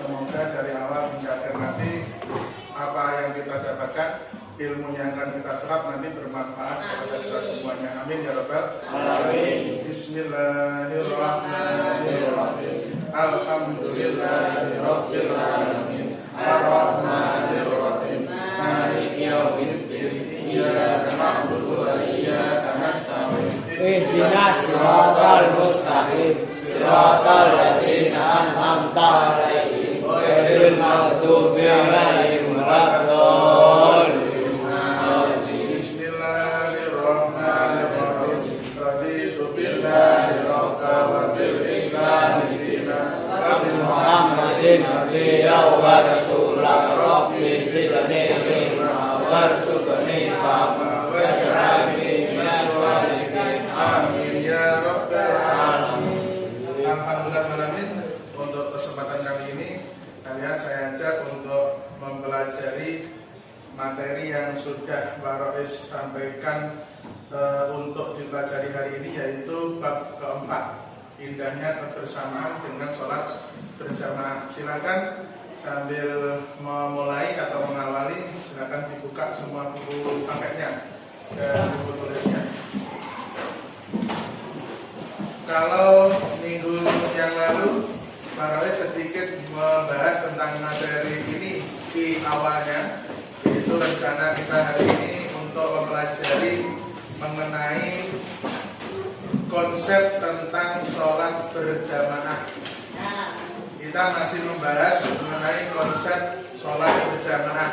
Semoga dari awal hingga akhir nanti apa yang kita dapatkan, ilmu yang akan kita serap nanti bermanfaat kepada kita semuanya. Amin ya rabbal alamin. Bismillahirrahmanirrahim. Alhamdulillahirabbil alamin. Arrahmanirrahim. Maliki yaumiddin. Iyyaka na'budu wa iyyaka nasta'in. Ihdinas siratal mustaqim. Siratal ladzina an'amta 'alaihim ghairil maghdubi 'alaihim waladdallin. Bismillahirrahmanirrahim. Raditu billahi rabban wa bil islami dinan wa bi Muhammadin nabiyyan wa rasulan rabbi zidni ilma warzuqni fahma waj'alni minas sholihin. Amin ya rabbal alamin. Alhamdulillah. Untuk kesempatan kali ini kalian saya ajak untuk mempelajari materi yang sudah Pak Rois sampaikan untuk dipelajari hari ini, yaitu bab keempat, indahnya kebersamaan dengan sholat berjamaah. Silakan sambil memulai atau mengawali, silakan dibuka semua buku paketnya dan buku tulisnya. Kalau minggu yang lalu Pak Rois sedikit membahas tentang materi ini di awalnya, yaitu rencana kita hari ini untuk mempelajari mengenai konsep tentang sholat berjamaah. Kita masih membahas mengenai konsep sholat berjamaah,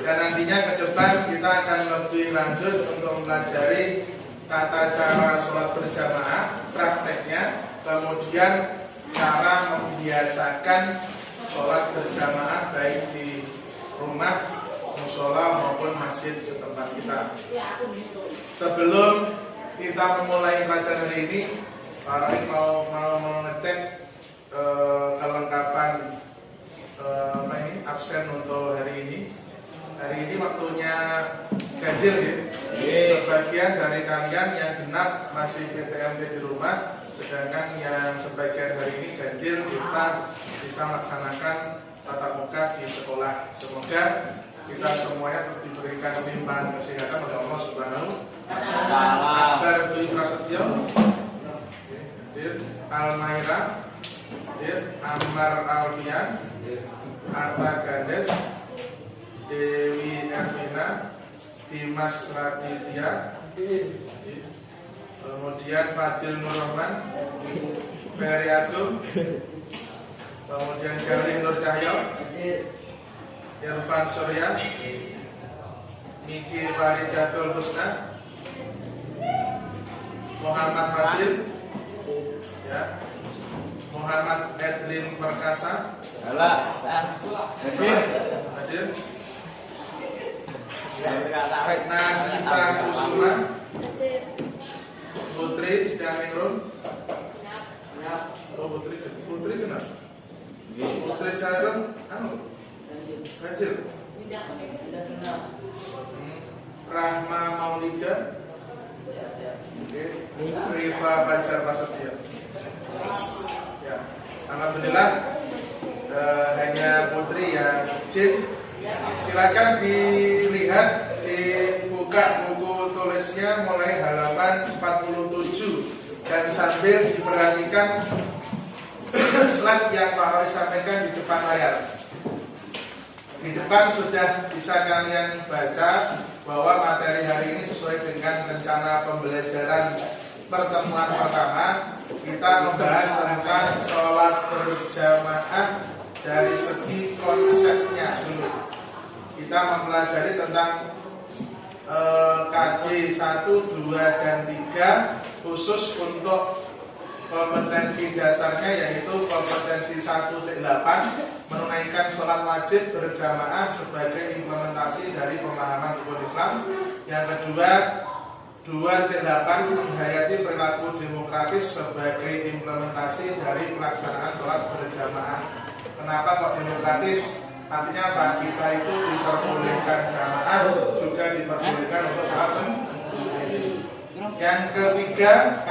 dan nantinya ke depan kita akan lebih lanjut untuk mempelajari tata cara sholat berjamaah, prakteknya, kemudian cara membiasakan sholat berjamaah baik di rumah, musola maupun masjid setempat kita. Sebelum kita memulai pelajaran hari ini, Pak Rois mau mengecek kelengkapan absen untuk hari ini. Hari ini waktunya ganjil ya. Sebagian dari kalian yang genap masih PTMT di rumah, sedangkan yang sebagian hari ini ganjil, kita bisa melaksanakan tatap muka di sekolah. Semoga kita semuanya diberikan limpahan kesehatan oleh Allah Subhanahu wa Ta'ala. Dwi Prasetyo, Almaira, Ammar Alfian, Arta Gandes, Dewi Ervina, Dimas Raditya, kemudian Fadil Nurrahman, Ferry Agung, kemudian Galih Nur Cahyo, Irfan Surya, Miki Faridatul Husna, Muhammad Fadil, ya, Muhammad Edlin Perkasa, hadir, Retna Gita Kusuma, Putri Istiamingrun, oh Putri kenapa? Putri Sarun, kecil. Rahma Maulida, Riva Fajar Prasetyo. Ya, alhamdulillah hanya Putri yang izin. Silakan dilihat, dibuka buku tulisnya mulai halaman 47 dan sambil diperhatikan slide yang Pak Rois sampaikan di depan layar. Di depan sudah bisa kalian baca bahwa materi hari ini sesuai dengan rencana pembelajaran pertemuan pertama. Kita membahas tentang sholat berjamaah dari segi konsepnya dulu. Kita mempelajari tentang KD 1, 2, dan 3 khusus untuk kompetensi dasarnya, yaitu kompetensi 1-8 menunaikan sholat wajib berjamaah sebagai implementasi dari pemahaman rukun Islam. Yang kedua, 2-8 menghayati perilaku demokratis sebagai implementasi dari pelaksanaan sholat berjamaah. Kenapa kok demokratis? Artinya apa? Kita itu diperbolehkan jamaah, juga diperbolehkan untuk sholat sendiri. Yang ketiga,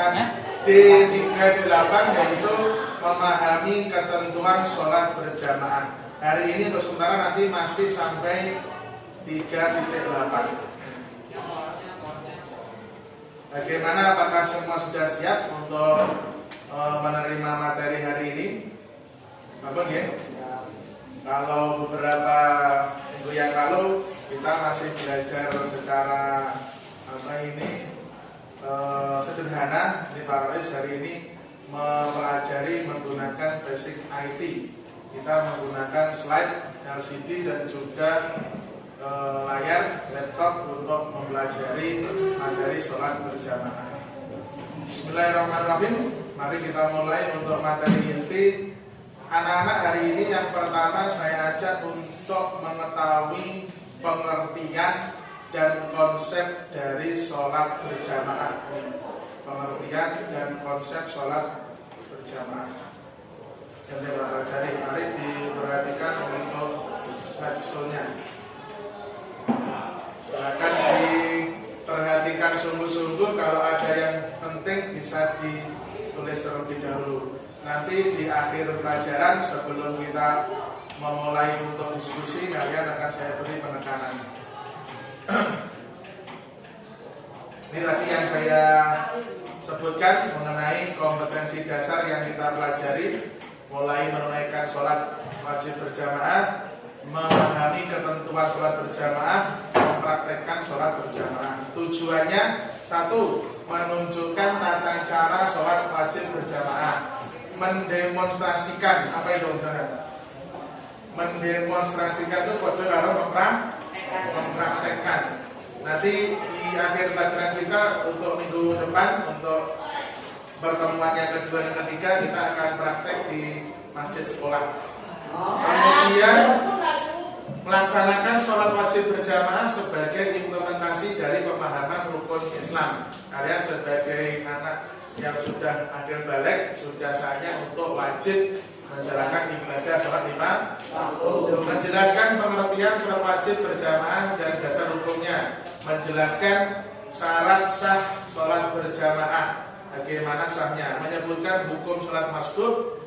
D38 yaitu memahami ketentuan sholat berjamaah. Hari ini untuk sementara nanti masih sampai 3.8. Bagaimana, apakah semua sudah siap untuk menerima materi hari ini? Bagus ya? Kalau beberapa minggu yang lalu kita masih belajar secara sederhana. Di Parois hari ini mempelajari menggunakan basic IT. Kita menggunakan slide LCD dan juga layar laptop untuk mempelajari materi sholat berjamaah. Bismillahirrahmanirrahim. Mari kita mulai untuk materi inti. Anak-anak hari ini yang pertama saya ajak untuk mengetahui pengertian dan konsep dari sholat berjamaah. Pengertian dan konsep sholat berjamaah yang kita pelajari. Mari diperhatikan untuk slide-nya. Silakan diperhatikan sungguh-sungguh. Kalau ada yang penting bisa ditulis terlebih dahulu. Nanti di akhir pelajaran sebelum kita memulai untuk diskusi, kalian akan saya beri penekanan. Ini tadi yang saya sebutkan mengenai kompetensi dasar yang kita pelajari, mulai menunaikan sholat wajib berjamaah, memahami ketentuan sholat berjamaah, mempraktekkan sholat berjamaah. Tujuannya satu, menunjukkan tata cara sholat wajib berjamaah, mendemonstrasikan. Apa itu saudara? Mendemonstrasikan itu kode kalau mempraktekkan. Nanti di akhir pelajaran kita untuk minggu depan, untuk pertemuan yang kedua dan ketiga, kita akan praktek di masjid sekolah. Kemudian melaksanakan sholat wajib berjamaah sebagai implementasi dari pemahaman rukun Islam. Kalian sebagai anak yang sudah akhir balik, sudah saatnya untuk wajib menjalankan ibadah sholat lima waktu, menjelaskan pengertian sholat wajib berjamaah dan dasar hukumnya, menjelaskan syarat sah sholat berjamaah, bagaimana sahnya, menyebutkan hukum sholat masbuk,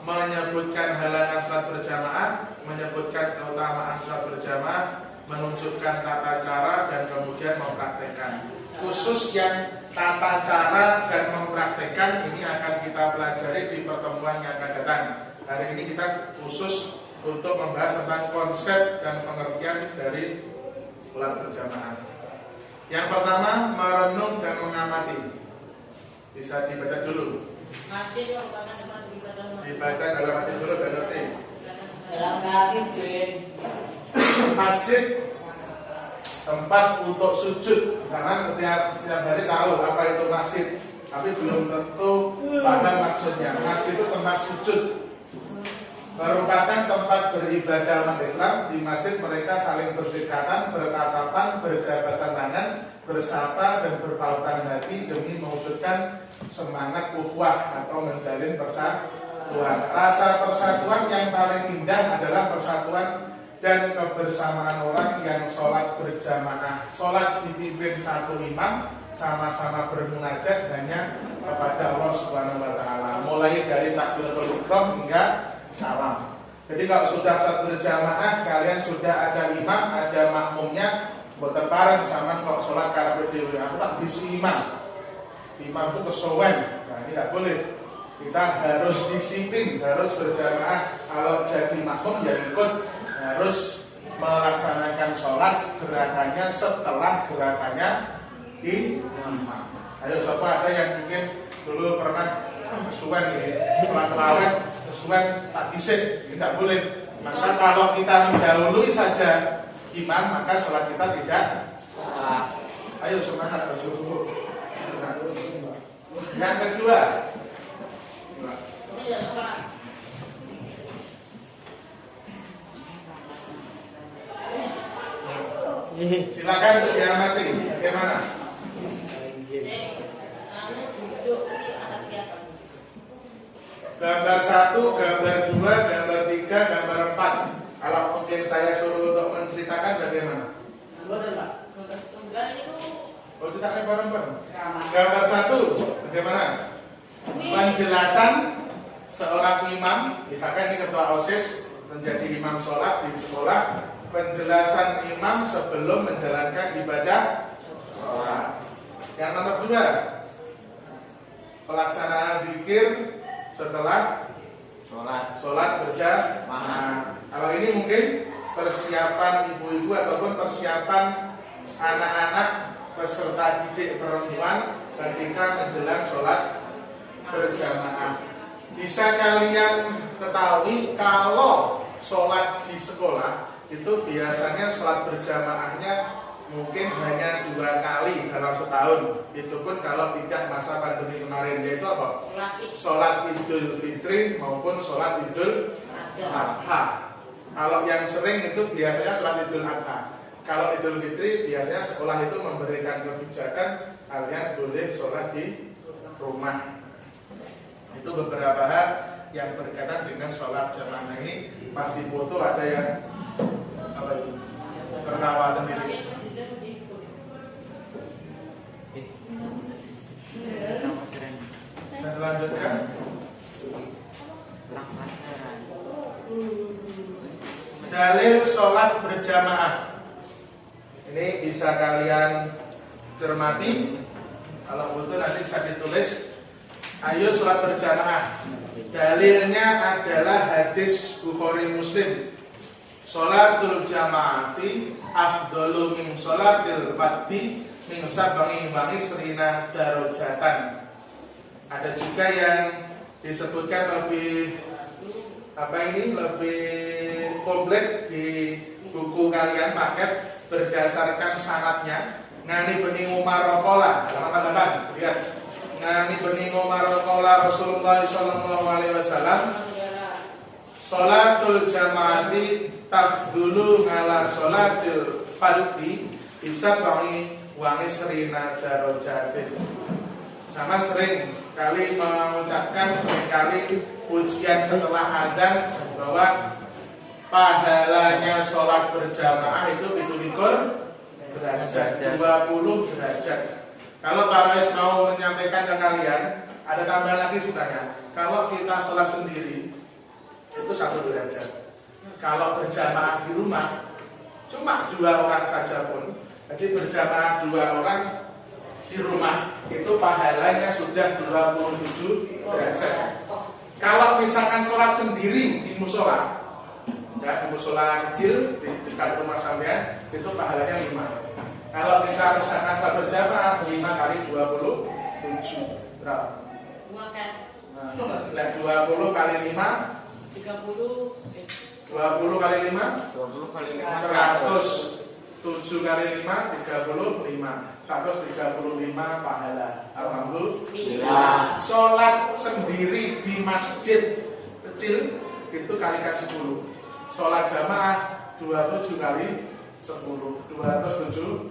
menyebutkan halangan sholat berjamaah, menyebutkan keutamaan sholat berjamaah, menunjukkan tata cara dan kemudian mempraktekkan. Khusus yang tata cara dan mempraktekkan ini akan kita pelajari di pertemuan yang akan datang. Hari ini kita khusus untuk membahas tentang konsep dan pengertian dari sholat berjamaah. Yang pertama, merenung dan mengamati. Bisa dibaca dulu. Dibaca dalam hati dulu dan ngerti. Dalam hati. Masjid tempat untuk sujud. Misalkan setiap hari tahu apa itu masjid, tapi belum tentu paham maksudnya. Masjid itu tempat sujud, merupakan tempat beribadah umat Islam. Di masjid mereka saling berdekatan, bertatapan, berjabatan tangan, bersapa dan berpautan hati demi mewujudkan semangat ukhuwah atau menjalin persatuan. Rasa persatuan yang paling indah adalah persatuan dan kebersamaan orang yang sholat berjamaah. Sholat dipimpin satu imam, sama-sama bermunajat hanya kepada Allah Subhanahu wa Ta'ala, mulai dari takbiratul ihram hingga salam. Jadi kalau sudah sholat berjamaah, kalian sudah ada imam, ada makmumnya, berbareng sama kok sholat karena dewi. Aku tak bisi imam. Imam itu kesowen. Nah ini tidak boleh. Kita harus disiplin, harus berjamaah. Kalau jadi makmum ya ikut, harus melaksanakan sholat gerakannya setelah gerakannya imam. Ayo siapa ada yang mungkin dulu pernah kesuwen gitu, sholat terawih kesuwen tak bisik, tidak boleh. Maka kalau kita mendahului saja imam, maka sholat kita tidak sah. Ayo semangat bersyukur. Yang kedua, silakan untuk diamati bagaimana. Gambar 1, gambar 2, gambar 3, gambar 4. Kalau mungkin saya suruh untuk menceritakan bagaimana? Oh, kita bareng-bareng. Gambar 1 bagaimana? penjelasan seorang imam, misalkan ini ketua OSIS menjadi imam sholat di sekolah, penjelasan imam sebelum menjalankan ibadah sholat. Yang nomor 2, pelaksanaan zikir setelah sholat berjamaah. Kalau ini mungkin persiapan ibu-ibu ataupun persiapan anak-anak peserta didik perempuan ketika menjelang sholat berjamaah. Bisa kalian ketahui kalau sholat di sekolah itu biasanya sholat berjamaahnya mungkin hanya 2 kali dalam setahun. Itu pun kalau tidak masa pandemi kemarin, yaitu apa? Sholat Idul Fitri maupun sholat Idul Adha. Kalau yang sering itu biasanya sholat Idul Adha. Kalau Idul Fitri biasanya sekolah itu memberikan kebijakan kalian boleh sholat di rumah. Itu beberapa hal yang berkaitan dengan sholat jamaah ini. Pasti foto ada yang apa itu? Tertawa sendiri. Saya lanjutkan. Dalil sholat berjamaah. Ini bisa kalian cermati. Kalau butuh nanti bisa ditulis. Ayo sholat berjamaah. Dalilnya adalah hadis Bukhari Muslim. Sholatul jamaati afdalu min sholatil fardhi min sab'i wa isrina darajatan. Ada juga yang disebutkan lebih lebih komplit di buku kalian paket berdasarkan sanadnya. Ngani bening Umar qala, halaman 8, lihat. Ngani bening Umar qala Rasulullah sallallahu alaihi wasallam, sholatul jamaati tafdulu ala sholatil fardhi isab'i wa isrina darajatin. Sama sering kali mengucapkan seringkali ujian setelah adzan bahwa pahalanya sholat berjamaah itu 17 derajat, 20 derajat. Kalau Pak Rais mau menyampaikan ke kalian, ada tambahan lagi sebenarnya. Kalau kita sholat sendiri itu 1 derajat. Kalau berjamaah di rumah cuma 2 orang saja pun, jadi berjamaah 2 orang di rumah itu pahalanya sudah 27 derajat. Kalau misalkan sholat sendiri di musola, ya, di musola kecil di dekat rumah sampean, itu pahalanya 5. Kalau kita misalkan sholat berjamaah 5 kali 27 berapa? 20 kali 5 20 kali 5 100. 7 kali 5 35. 135 pahala. Alhamdulillah. Sholat sendiri di masjid kecil itu kalikan 10. Sholat jamaah 27 kali 10, 270.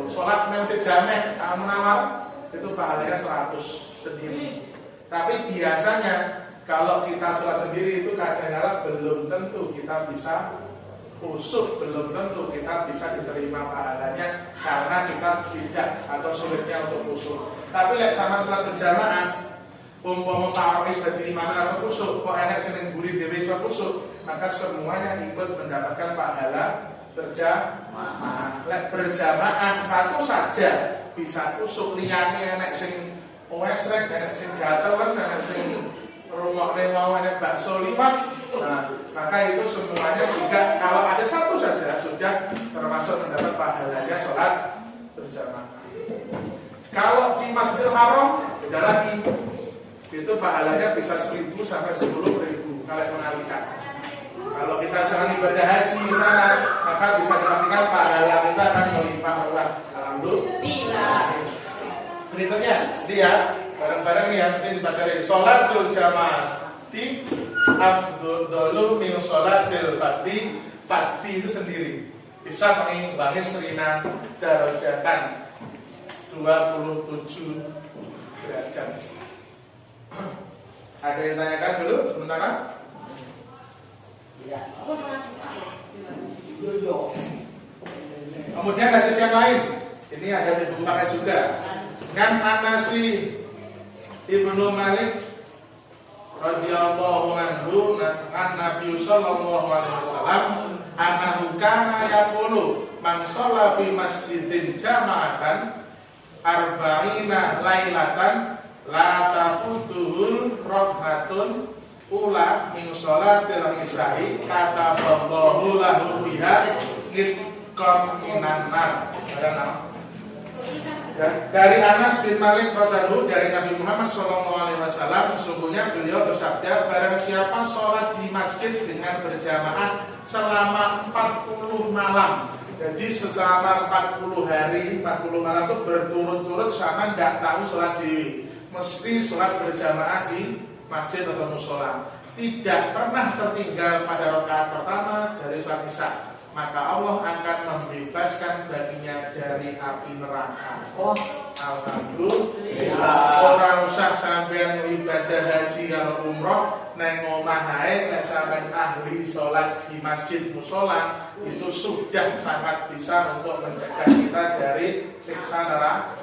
Sholat masjid jamek Al-Munawwar itu pahalanya 100 sendiri. Tapi biasanya kalau kita sholat sendiri itu kadang-kadang belum tentu kita bisa khusyuk, belum tentu kita bisa diterima pahalanya karena kita tidak atau sulitnya untuk khusyuk. Tapi lihat sama sholat berjamaah, umpama tarawih sebagai imam rasa khusyuk, kok enak Senin Buri dhewe iso khusyuk, maka semuanya ikut mendapatkan pahala berjamaah. Lek berjamaah satu saja bisa khusyuk, liyane enak sing wesrek, enak sing gatelan, enak sing rumahnya mau enak bakso liwat. Nah, maka itu semuanya juga kalau ada satu saja sudah termasuk mendapat pahalanya sholat berjamaah. Kalau di Masjidil Haram beda lagi, itu pahalanya bisa 1000 sampai 10.000 kalau mengalihkan. Kalau kita jangan ibadah haji di sana, maka bisa dipastikan pahala kita akan melimpah ruah. Alhamdulillah. Berikutnya, dia bareng-bareng ya, ini dibaca dari sholatul jamaati afdalu min sholatil fardhi. Fardhi itu sendiri bisa mengimbangi serina darajatan 27 derajat. Ada yang tanyakan dulu sementara? Kemudian hadis yang lain, ini ada di buku paket juga. Kan Anasi Ibnu Malik radhiyallahu anhu an Nabi sallallahu alaihi wasallam annahu kana yaqulu man shalla fi masjidin jama'atan arba'ina lailatan la tafutuhul rak'atun ula min sholatil isya'i kataballahu lahu biha rizqan minan nar. Dari Anas bin Malik radhiyallahu dari Nabi Muhammad SAW, sesungguhnya beliau bersabda, barang siapa sholat di masjid dengan berjamaah selama 40 malam. Jadi selama 40 hari, 40 malam itu berturut-turut sama tidak tahu sholat di mesti sholat berjamaah di masjid atau musola. Tidak pernah tertinggal pada rakaat pertama dari sholat isya, maka Allah akan membebaskan baginya dari api neraka. Oh, alhamdulillah. Orang usah sampean ibadah haji atau umroh neng omah ae, nek sampean ahli sholat di masjid musola itu sudah sangat bisa untuk mencegah kita dari siksa neraka.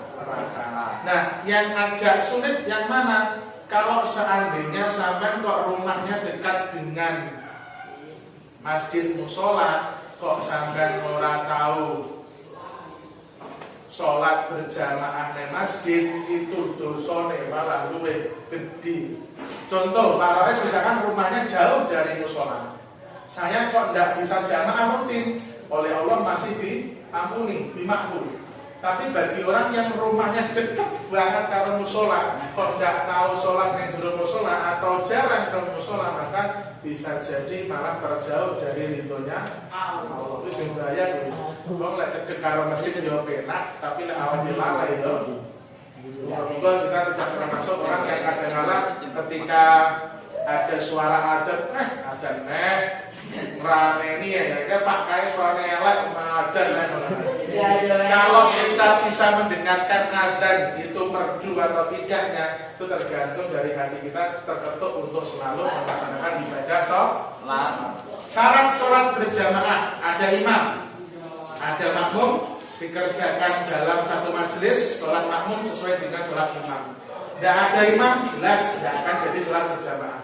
Nah, yang agak sulit yang mana? Kalau seandainya sampean kok rumahnya dekat dengan masjid musola, kok sampean ora tahu sholat berjamaah di masjid, itu dosane malah luwih gede. Contoh, kalau misalkan rumahnya jauh dari musola, saya kok tidak bisa jamaah rutin, oleh Allah masih diampuni, dimakbul. Tapi bagi orang yang rumahnya dekat banget karo musola, kok tidak tahu sholat yang jero musola atau jarang ke musola, maka bisa jadi malah terjauh dari ridhonya Allah. Itu sing bahaya kuwi. Wong lek cedhek karo masjid yo penak, tapi nek awak dilalai yo. Kita tidak termasuk orang yang kadang-kadang ketika ada suara adzan, ada ngerameni ya, Pak kayak suaranya elek adzan lah. Kalau kita bisa mendengarkan adzan itu merdu atau tidaknya, itu tergantung dari hati kita terketuk untuk selalu melaksanakan ibadah sholat. Syarat sholat berjamaah, ada imam, ada makmum, dikerjakan dalam satu majelis. Sholat makmum sesuai dengan sholat imam. Tidak ada imam, jelas tidak akan jadi sholat berjamaah.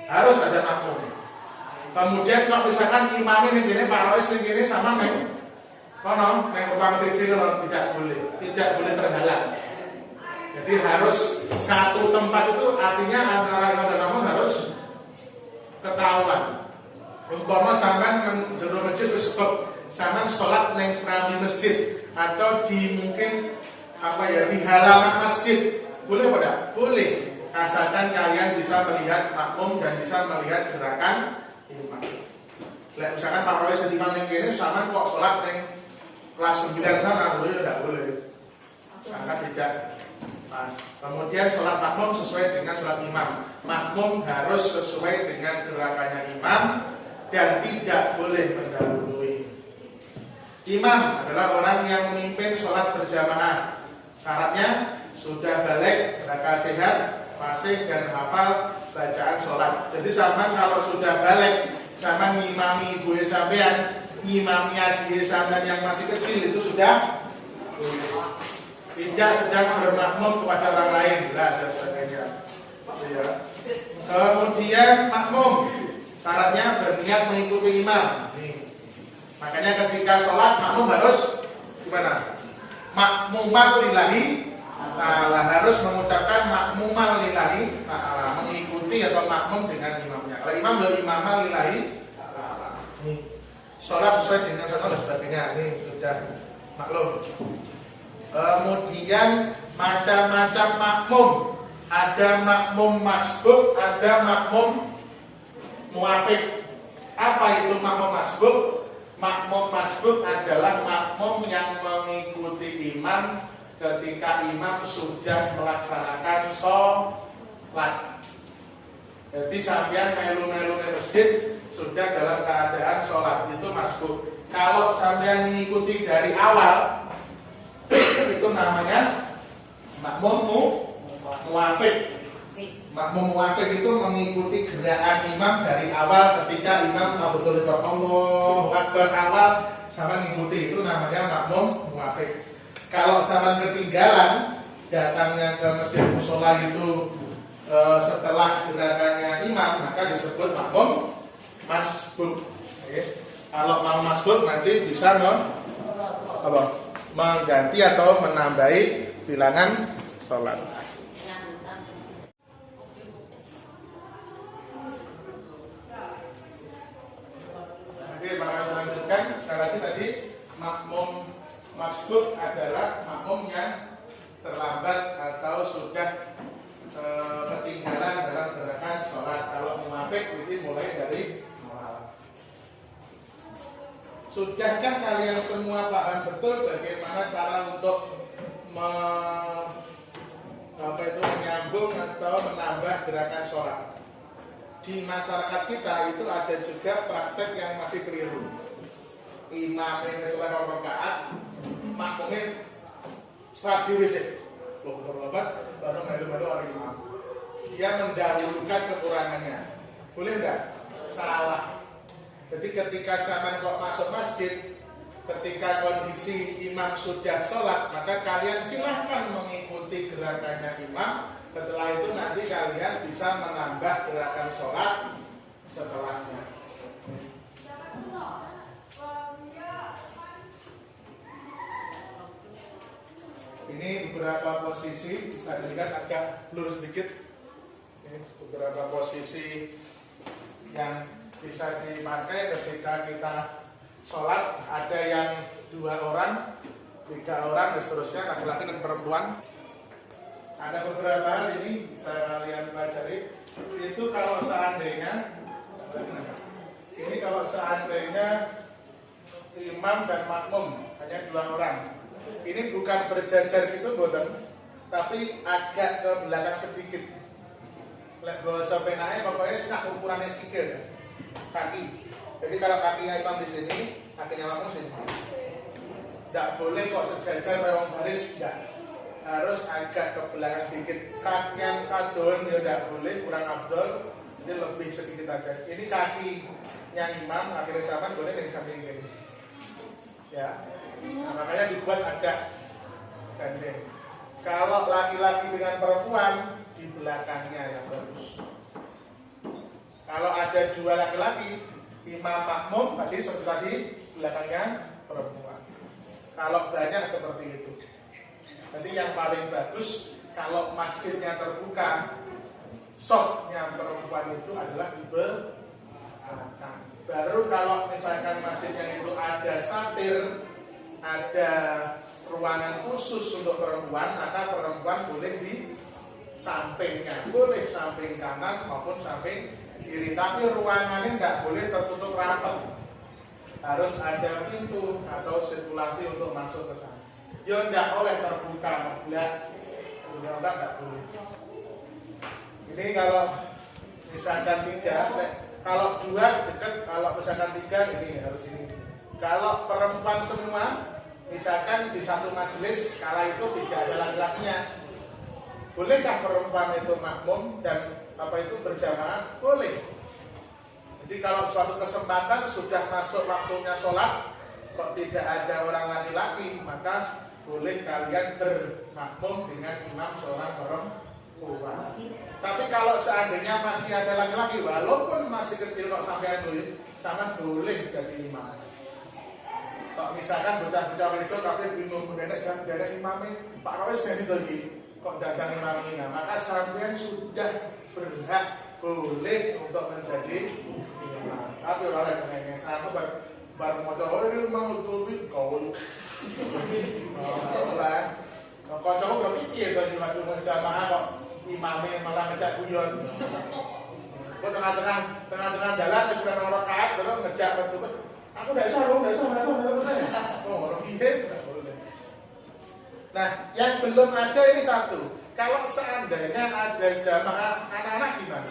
Harus ada makmum. Kemudian kalau misalkan imamnya ini Pak Rois ini sama neng ruang sisi tidak boleh terhalang. Jadi harus satu tempat, itu artinya antara imam dan makmum harus ketahuan. Umpama sampean jero masjid wis sebab sampean sholat neng serambi masjid atau di mungkin di halaman masjid, boleh tidak? Boleh. Asalkan kalian bisa melihat makmum dan bisa melihat gerakan imam. Misalkan Pak Roy sediman yang gini, sama kok sholat yang kelas 9 sana, boleh tidak boleh? Sangat tidak pas. Kemudian sholat makmum sesuai dengan sholat imam. Makmum harus sesuai dengan gerakannya imam dan tidak boleh mendahului. Imam adalah orang yang memimpin sholat berjamaah. Syaratnya sudah balik, berakal sehat, fasih dan hafal bacaan sholat. Jadi sama kalau sudah balik, sama ngimami ibu sampean, ngimami adik sampean yang masih kecil, itu sudah tidak sedang bermakmum kepada orang lain, dan sebagainya. Ya. Kemudian makmum, syaratnya berniat mengikuti imam. Makanya ketika sholat makmum harus gimana? Makmuman lillahi. Nah, harus mengucapkan makmuman lillahi, mengikuti atau makmum dengan imamnya. Kalau imam dari imamah lillahi, sholat sesuai dengan sholat dan sebagainya. Ini sudah maklum. Kemudian macam-macam makmum. Ada makmum masbuk, ada makmum muafiq. Apa itu makmum masbuk? Makmum masbuk adalah makmum yang mengikuti imam ketika imam sudah melaksanakan sholat. Jadi sampean melu-melu di masjid sudah dalam keadaan sholat, itu masbuk. Kalau sampean mengikuti dari awal, itu namanya makmum muafiq. Makmum muafiq itu mengikuti gerakan imam dari awal ketika imam Allahu Akbar awal sama mengikuti, itu namanya makmum muafiq. Kalau sama ketinggalan datangnya ke masjid musola itu setelah gerakannya imam, maka disebut makmum masbuk. Kalau mau masbuk nanti bisa mengganti atau menambahi bilangan sholat. Oke, maka selanjutkan sekali lagi tadi makmum masbuk adalah makmum yang terlambat atau sudah ketinggalan dalam gerakan sholat. Kalau munafik itu mulai dari awal. Sudahkah kalian semua paham betul bagaimana cara untuk menyambung atau menambah gerakan sholat? Di masyarakat kita itu ada juga praktek yang masih keliru. Imam ini selesai rakaat, makmumnya sholat diri sih. Baru orang imam. Dia mendahulukan kekurangannya. Boleh enggak? Salah. Jadi ketika zaman kok masuk masjid, ketika kondisi imam sudah sholat, maka kalian silahkan mengikuti gerakannya imam. Setelah itu nanti kalian bisa menambah gerakan sholat setelahnya. Ini beberapa posisi, bisa dilihat agak lurus sedikit. Ini beberapa posisi yang bisa dipakai ketika kita sholat. Ada yang 2 orang, 3 orang, dan seterusnya, laki-laki dan perempuan. Ada beberapa hal ini bisa kalian pelajari. Itu kalau seandainya, imam dan makmum hanya 2 orang. Ini bukan berjajar gitu, boten, tapi agak ke belakang sedikit. Lek bahasa penanya pokoknya sak ukurannya sikil, kaki. Jadi kalau kakinya imam di sini, kakinya makmum sini. Tidak boleh kok sejajar memang baris, tidak. Harus agak ke belakang dikit. Kakinya kadon ya tidak boleh, kurang abdol. Jadi lebih sedikit aja. Ini kakinya imam, kakinya sahabat boleh dari samping kiri. Ya, nah, makanya dibuat agak gandeng. Kalau laki-laki dengan perempuan di belakangnya yang bagus. Kalau ada 2 laki-laki, imam makmum tadi seperti tadi, belakangnya perempuan. Kalau banyak seperti itu. Jadi yang paling bagus kalau masjidnya terbuka, softnya perempuan itu adalah di belakang. Baru kalau misalkan masjidnya itu ada satir, ada ruangan khusus untuk perempuan, maka perempuan boleh di sampingnya, boleh samping kanan maupun samping kiri. Tapi ruangannya nggak boleh tertutup rapat, harus ada pintu atau sirkulasi untuk masuk ke sana. Ya nggak boleh terbuka, nggak boleh. Ini kalau misalkan 3, kalau 2 dekat, kalau misalkan 3 ini harus ini. Kalau perempuan semua, misalkan di satu majelis, kala itu tidak ada laki-lakinya, bolehkah perempuan itu makmum dan berjamaah? Boleh. Jadi kalau suatu kesempatan sudah masuk waktunya sholat, kok tidak ada orang laki-laki, maka boleh kalian bermakmum dengan imam seorang perempuan. Tapi kalau seandainya masih ada laki-laki, walaupun masih kecil kok sampai boleh, sama boleh jadi imam. Kok misalkan bocah-bocah itu tapi bingung mendadak jangan mendadak imamnya Pak Rawis jadi lagi kok datang imamnya, maka sampean sudah berhak boleh untuk menjadi imam. Tapi orang lain sama baru mau coba ini mau tulis kau. Lah, kau coba berapa pikir tadi waktu bersama kok imamnya malah ngejak guyon. Kau tengah-tengah jalan sudah nomor rakaat baru ngejak betul. Aku tidak bisa. Oh, orang gila tidak boleh. Nah, yang belum ada ini satu. Kalau seandainya ada jamaah anak-anak gimana?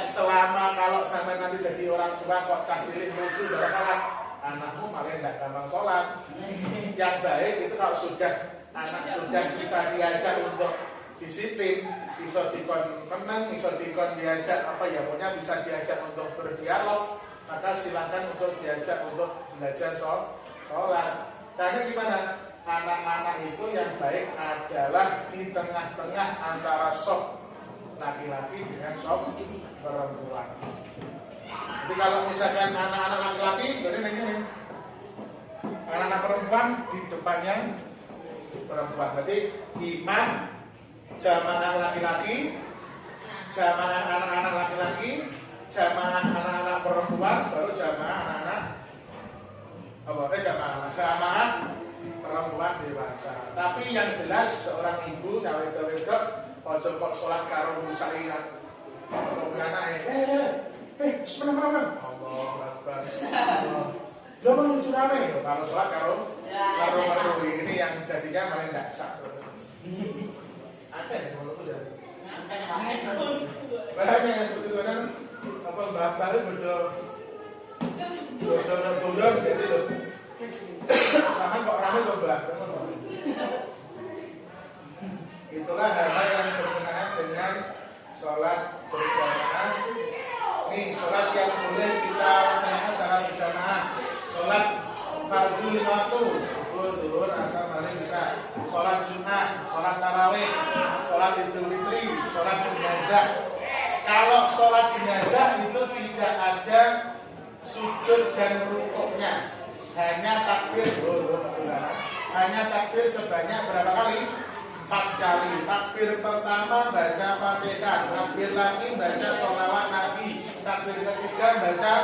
Selama kalau sampai nanti jadi orang tua kok takdirin musuh dalam sholat, anakmu malah tidak gampang sholat. Yang baik itu kalau anak sudah bisa diajak untuk disiplin, bisa dikon menang, bisa dikon diajak pokoknya bisa diajak untuk berdialog, maka silakan untuk diajak untuk belajar sholat. Karena gimana? Anak-anak itu yang baik adalah di tengah-tengah antara sop laki-laki dengan sop perempuan. Jadi kalau misalkan anak-anak laki-laki, berarti ini anak-anak perempuan di depannya perempuan. Berarti imam jamaah laki-laki, jamaah anak-anak laki-laki, jamaah anak-anak perempuan, baru jamaah anak-anak jamaah perempuan dewasa. Tapi yang jelas seorang ibu wedok ojo kok sholat karo musairat. Kalau anake, sebenarnya Allah Akbar. Lo mau lucu rame kalau sholat karo ini yang jadinya malah nggak sah. Ada yang mau lucu jadi. Banyak yang seperti itu kan apa baru bodoh jadi lo. Sama kok rame kok belah. Itulah hal-hal yang berkenaan dengan sholat berjamaah. Nih sholat yang boleh kita laksanakan secara berjamaah. Sholat fardu waktu, subuh, zuhur, asar, maghrib, isya. Sholat Jumat, sholat tarawih, sholat Idul Fitri, sholat jenazah. Kalau sholat jenazah itu tidak ada sujud dan rukuknya, hanya takbir. Hanya takbir sebanyak berapa kali? 4 kali. Takbir pertama baca Fatihah, takbir lagi baca sholawat Nabi, takbir ketiga baca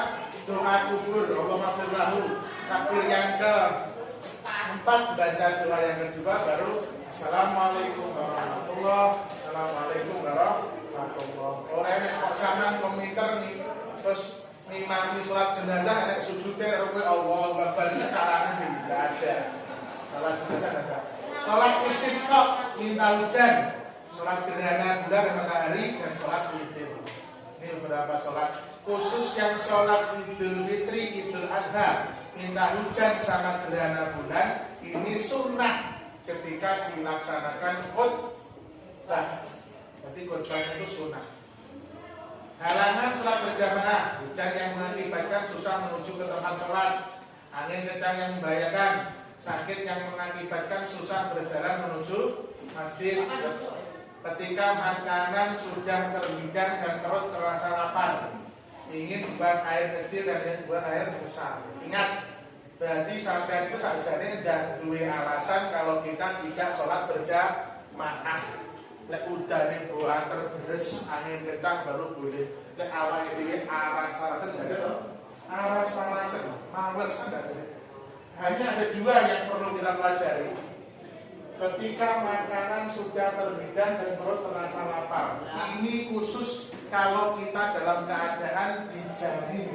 doa kubur, Allahumma ighfir lahu. Takbir yang keempat baca doa yang kedua, baru Assalamualaikum warahmatullahi Assalamualaikum warahmatullahi. Orang yang kok sampean komiter nih terus ngimami sholat jenazah nek sujudnya rukuk Allahu Akbar carane tidak ada. Sholat jenazah ada. Sholat istisqa minta hujan, sholat gerhana bulan dan matahari, dan sholat witir. Ini beberapa sholat. Khusus yang sholat Idul Fitri, Idul Adha, minta hujan sama gerhana bulan, ini sunnah ketika dilaksanakan khutbah. Berarti khutbahnya itu sunnah. Halangan sholat berjamaah, hujan yang mengakibatkan susah menuju ke tempat sholat, angin kencang yang membahayakan, sakit yang mengakibatkan susah berjalan menuju masjid. Ketika makanan sudah terhidang dan perut terasa lapar, ingin buang air kecil dan ingin buang air besar. Ingat, berarti sampai itu sajane dan dua alasan kalau kita tidak sholat berjamaah. Lek udane buah terberes angin kencang baru boleh. Lek awal ini arah salasen nggak ada loh. Arah salasen males ada. Hanya ada dua yang perlu kita pelajari. Ketika makanan sudah terhidang dan perut terasa lapar, ini khusus kalau kita dalam keadaan dijamu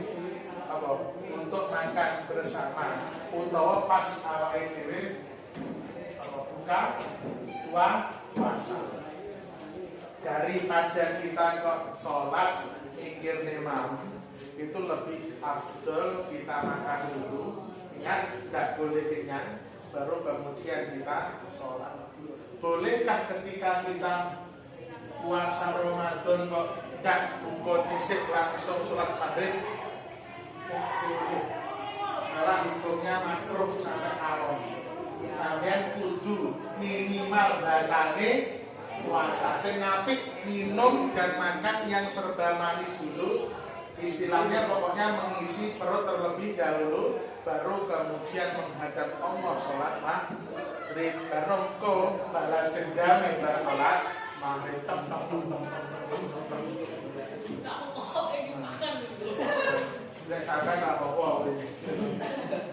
untuk makan bersama, utawa pas awal ini buka puasa. Daripada kita kok sholat mikir imam, itu lebih afdol kita makan dulu. Ingat, tidak boleh kenyang, baru kemudian kita sholat. Bolehkah ketika kita puasa Ramadan kok tidak buka disik langsung sholat maghrib? Malah hitungnya makruh sampai haram. Sampeyan kudu minimal batane puasa. Sing apik minum dan makan yang serba manis dulu. Istilahnya pokoknya mengisi perut terlebih dahulu, baru kemudian menghadap Allah sholat maghrib. Baru kau balas dendam bar sholat maghrib.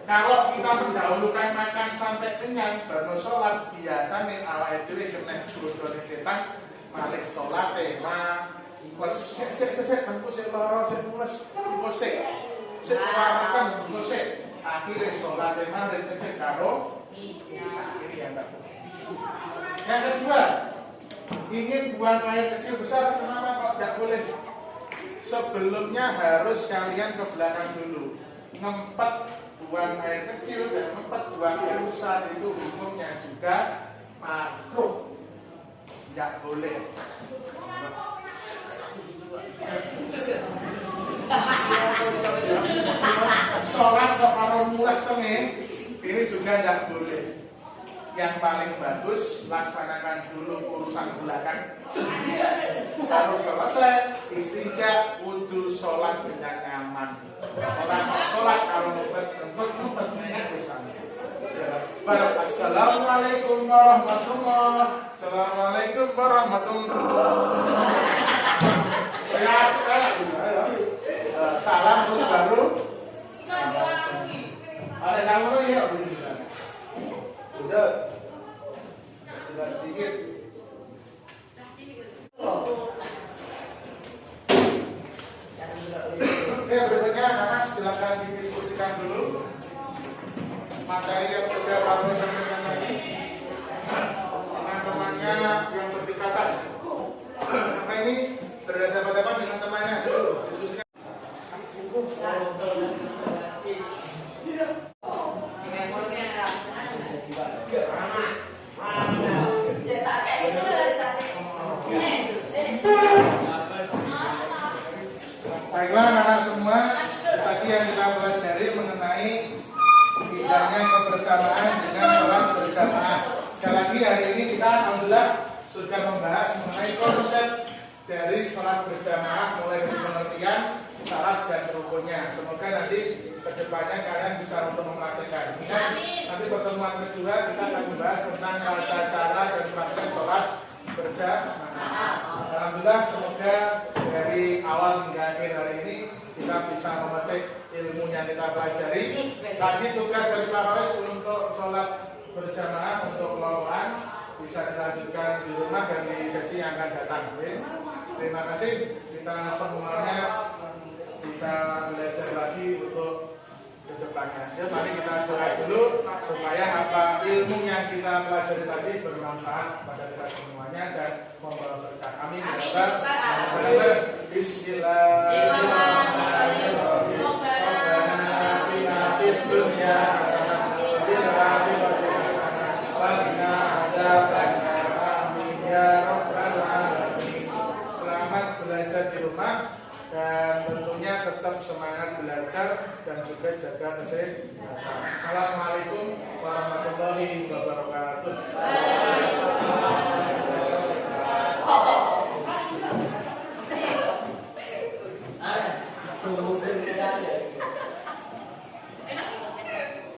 Kalau kita mendahulukan makan sampai kenyang baru sholat, biasanya awal dhewe kena godhone setan malih sholat tema sek akhirnya sholat tema rezeki karo ini yang kedua, ingin buang air kecil besar, kenapa kok tidak boleh? Sebelumnya harus kalian ke belakang dulu, ngempet buang air kecil dan ngempet buang air besar, itu hukumnya juga makruh, tidak boleh. Sholat kok karo mulas tengah, ini kiri juga tidak boleh. Yang paling bagus laksanakan dulu urusan belakang. Kalau selesai istinja, wudhu, sholat dengan nyaman. Orang sholat kalau ngumpet banyak bisa. Assalamualaikum warahmatullahi. Assalamualaikum warahmatullahi. Ya sekarang salam terus baru. Ada kamu ya udah sedikit. Oke, berikutnya anak silakan didiskusikan dulu materi yang sudah kami sampaikan tadi dengan temannya yang berdekatan. Maka ini berhadapan-hadapan dengan temannya dulu diskusikan. Baiklah anak-anak semua, tadi yang kita pelajari mengenai indahnya kebersamaan dengan sholat berjamaah. Sekali lagi hari ini kita alhamdulillah sudah membahas mengenai konsep dari sholat berjamaah mulai dari pengertian, syarat dan rukunnya. Semoga nanti kedepannya kalian bisa untuk mempraktikkan. Ingat, nanti pertemuan kedua kita akan membahas tentang tata cara dan praktek sholat berjamaah. Alhamdulillah semoga dari awal hingga akhir hari ini kita bisa memetik ilmu yang kita pelajari. Tadi tugas dari Pak Rois untuk sholat berjamaah untuk keloloan bisa dilanjutkan di rumah dan di sesi yang akan datang. Terima kasih, kita semuanya bisa belajar lagi untuk kedepannya. Ya, mari kita doa dulu supaya apa ilmu yang kita pelajari tadi bermanfaat pada kita semuanya dan membawa berkah. Amin. Bismillahirrahmanirrahim. Rabbana atina fid dunya hasanah wa fil akhirati hasanah wa qina adzabannar. Amin ya rabbal alamin. Selamat belajar di rumah dan tentunya tetap semangat belajar dan juga jaga kesehatan. Assalamualaikum warahmatullahi wabarakatuh. Tunggu sebentar.